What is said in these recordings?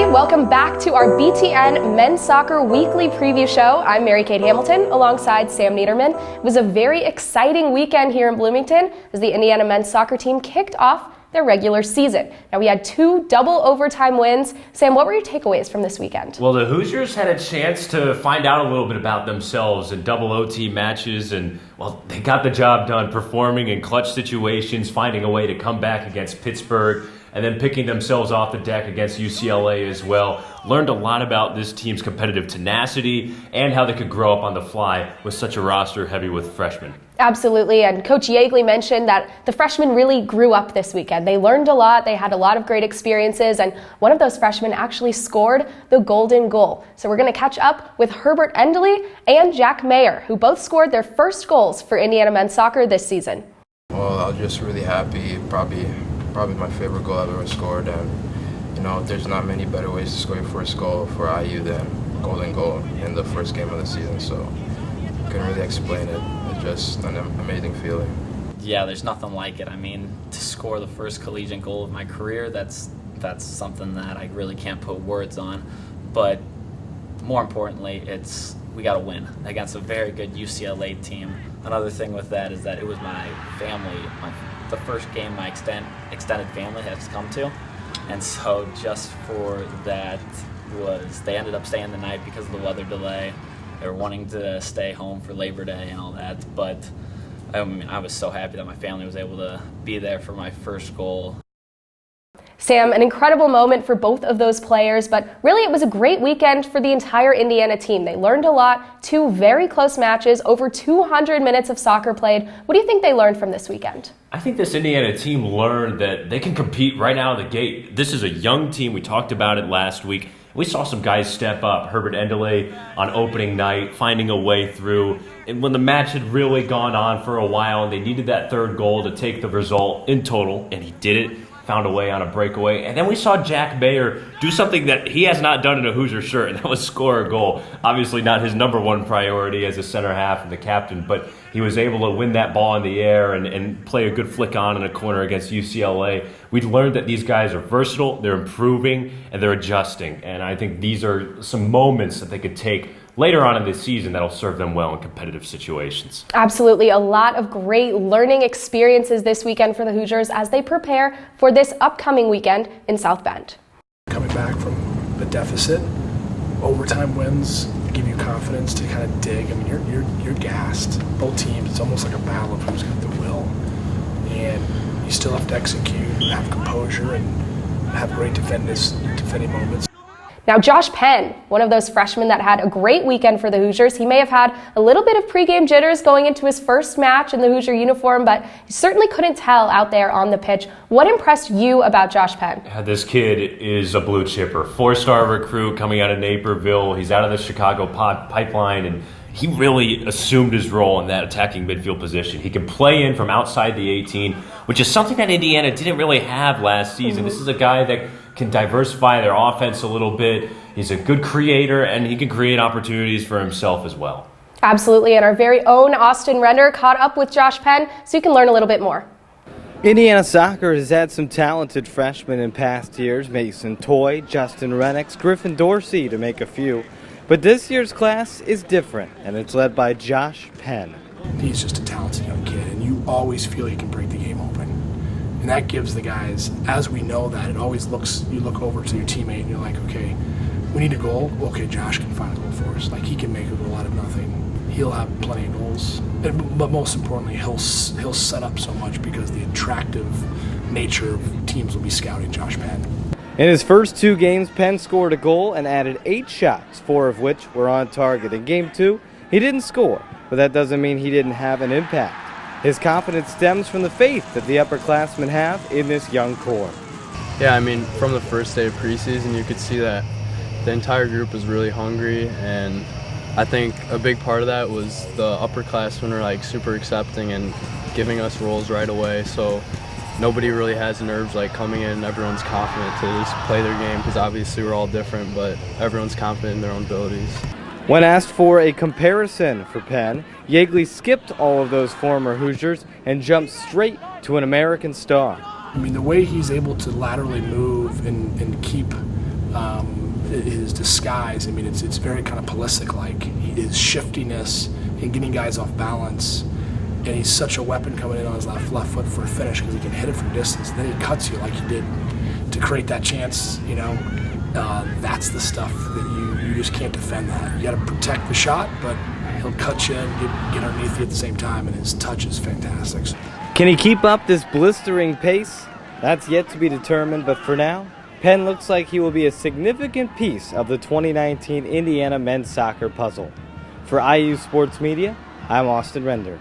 everybody. Welcome back to our BTN Men's Soccer Weekly Preview Show. I'm Mary-Kate Hamilton alongside Sam Neidermann. It was a very exciting weekend here in Bloomington as the Indiana men's soccer team kicked off their regular season. Now, we had 2 double overtime wins. Sam, what were your takeaways from this weekend? Well, the Hoosiers had a chance to find out a little bit about themselves in double OT matches, and, well, they got the job done performing in clutch situations, finding a way to come back against Pittsburgh, and then picking themselves off the deck against UCLA as well. Learned a lot about this team's competitive tenacity and how they could grow up on the fly with such a roster heavy with freshmen. Absolutely, and Coach Yeagley mentioned that the freshmen really grew up this weekend. They learned a lot, they had a lot of great experiences, and one of those freshmen actually scored the golden goal. So we're going to catch up with Herbert Endley and Jack Mayer, who both scored their first goals for Indiana men's soccer this season. Well, I was just really happy, probably my favorite goal I've ever scored, and there's not many better ways to score your first goal for IU than golden goal in the first game of the season, so I couldn't really explain it. It's just an amazing feeling. Yeah, there's nothing like it. I mean, to score the first collegiate goal of my career, that's something that I really can't put words on, but more importantly, we got to win against a very good UCLA team. Another thing with that is that it was my family, the first game my extended family has come to, and so just for that they ended up staying the night because of the weather delay. They were wanting to stay home for Labor Day and all that, but I mean, I was so happy that my family was able to be there for my first goal. Sam, an incredible moment for both of those players, but really it was a great weekend for the entire Indiana team. They learned a lot, 2 very close matches, over 200 minutes of soccer played. What do you think they learned from this weekend? I think this Indiana team learned that they can compete right out of the gate. This is a young team. We talked about it last week. We saw some guys step up. Herbert Endley on opening night, finding a way through. And when the match had really gone on for a while and they needed that third goal to take the result in total, and he did it, found a way on a breakaway. And then we saw Jack Mayer do something that he has not done in a Hoosier shirt, and that was score a goal. Obviously not his number one priority as a center half and the captain, but he was able to win that ball in the air and play a good flick on in a corner against UCLA. We've learned that these guys are versatile, they're improving, and they're adjusting. And I think these are some moments that they could take later on in the season that'll serve them well in competitive situations. Absolutely. A lot of great learning experiences this weekend for the Hoosiers as they prepare for this upcoming weekend in South Bend. Coming back from the deficit, overtime wins give you confidence to kind of dig. I mean, you're gassed. Both teams, it's almost like a battle of who's got the will. And you still have to execute, have composure, and have great defending moments. Now, Josh Penn, one of those freshmen that had a great weekend for the Hoosiers. He may have had a little bit of pregame jitters going into his first match in the Hoosier uniform, but he certainly couldn't tell out there on the pitch. What impressed you about Josh Penn? This kid is a blue chipper, 4-star recruit coming out of Naperville. He's out of the Chicago pipeline, and he really assumed his role in that attacking midfield position. He can play in from outside the 18, which is something that Indiana didn't really have last season. This is a guy that can diversify their offense a little bit. He's a good creator, and he can create opportunities for himself as well. Absolutely, and our very own Austin Renner caught up with Josh Penn so you can learn a little bit more. Indiana soccer has had some talented freshmen in past years. Mason Toye, Justin Renix, Griffin Dorsey, to make a few. But this year's class is different, and it's led by Josh Penn. He's just a talented young kid, and you always feel he can break the game open. And that gives the guys, as we know that, it always you look over to your teammate and you're like, okay, we need a goal. Okay, Josh can find a goal for us. Like, he can make a goal out of nothing. He'll have plenty of goals. But most importantly, he'll set up so much because the attractive nature of teams will be scouting Josh Penn. In his first 2 games, Penn scored a goal and added 8 shots, 4 of which were on target. In Game 2, he didn't score, but that doesn't mean he didn't have an impact. His confidence stems from the faith that the upperclassmen have in this young core. Yeah, I mean, from the first day of preseason, you could see that the entire group was really hungry, and I think a big part of that was the upperclassmen were like super accepting and giving us roles right away, so nobody really has nerves like coming in. Everyone's confident to just play their game because obviously we're all different, but everyone's confident in their own abilities. When asked for a comparison for Penn, Yeagley skipped all of those former Hoosiers and jumped straight to an American star. I mean, the way he's able to laterally move and keep his disguise. I mean, it's very kind of Pulisic-like. His shiftiness and getting guys off balance. And he's such a weapon coming in on his left foot for a finish because he can hit it from distance. And then he cuts you like he did to create that chance, you know. That's the stuff that you just can't defend that. You got to protect the shot, but he'll cut you and get underneath you at the same time, and his touch is fantastic. Can he keep up this blistering pace? That's yet to be determined, but for now, Penn looks like he will be a significant piece of the 2019 Indiana men's soccer puzzle. For IU Sports Media, I'm Austin Render.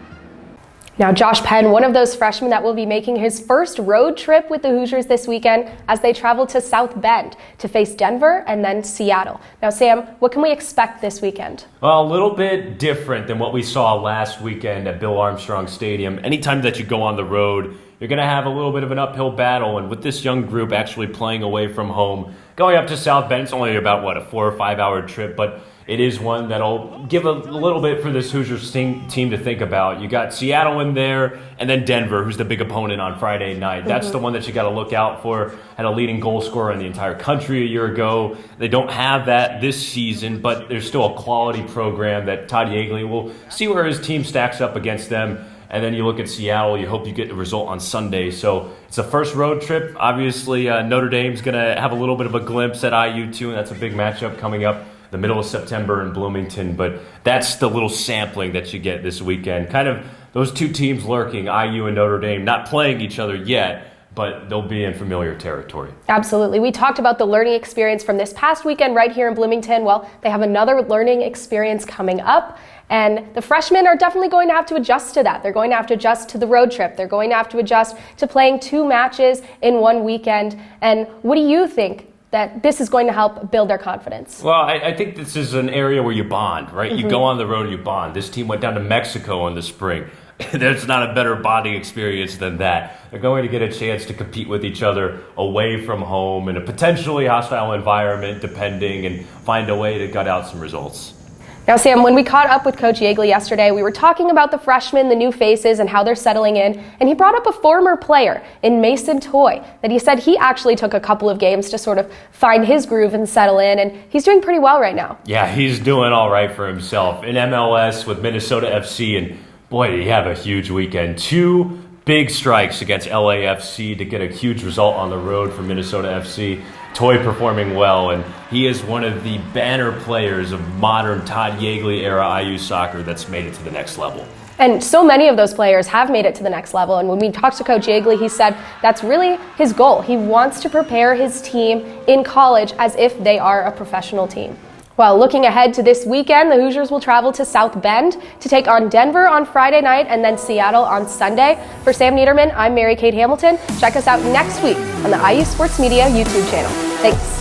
Now, Josh Penn, one of those freshmen that will be making his first road trip with the Hoosiers this weekend as they travel to South Bend to face Denver and then Seattle. Now, Sam, what can we expect this weekend? Well, a little bit different than what we saw last weekend at Bill Armstrong Stadium. Anytime that you go on the road, you're going to have a little bit of an uphill battle. And with this young group actually playing away from home, going up to South Bend, it's only about, a 4 or 5 hour trip, but it is one that'll give a little bit for this Hoosiers team to think about. You got Seattle in there, and then Denver, who's the big opponent on Friday night. That's the one that you got to look out for. Had a leading goal scorer in the entire country a year ago. They don't have that this season, but there's still a quality program that Todd Yeagley will see where his team stacks up against them. And then you look at Seattle, you hope you get a result on Sunday. So it's a first road trip. Obviously, Notre Dame's going to have a little bit of a glimpse at IU too, and that's a big matchup coming up the middle of September in Bloomington. But that's the little sampling that you get this weekend. Kind of those two teams lurking, IU and Notre Dame, not playing each other yet, but they'll be in familiar territory. Absolutely. We talked about the learning experience from this past weekend right here in Bloomington. Well, they have another learning experience coming up. And the freshmen are definitely going to have to adjust to that. They're going to have to adjust to the road trip. They're going to have to adjust to playing 2 matches in one weekend. And what do you think that this is going to help build their confidence? Well, I think this is an area where you bond, right? You go on the road and you bond. This team went down to Mexico in the spring. There's not a better bonding experience than that. They're going to get a chance to compete with each other away from home in a potentially hostile environment, depending, and find a way to gut out some results. Now, Sam, when we caught up with Coach Yeagley yesterday, we were talking about the freshmen, the new faces, and how they're settling in, and he brought up a former player in Mason Toye that he said he actually took a couple of games to sort of find his groove and settle in, and he's doing pretty well right now. Yeah, he's doing all right for himself. In MLS with Minnesota FC, and boy, did he have a huge weekend. 2 big strikes against LAFC to get a huge result on the road for Minnesota FC. Toye performing well, and he is one of the banner players of modern Todd Yeagley era IU soccer that's made it to the next level. And so many of those players have made it to the next level. And when we talked to Coach Yeagley, he said that's really his goal. He wants to prepare his team in college as if they are a professional team. Well, looking ahead to this weekend, the Hoosiers will travel to South Bend to take on Denver on Friday night and then Seattle on Sunday. For Sam Neidermann, I'm Mary Kate Hamilton. Check us out next week on the IU Sports Media YouTube channel. Thanks.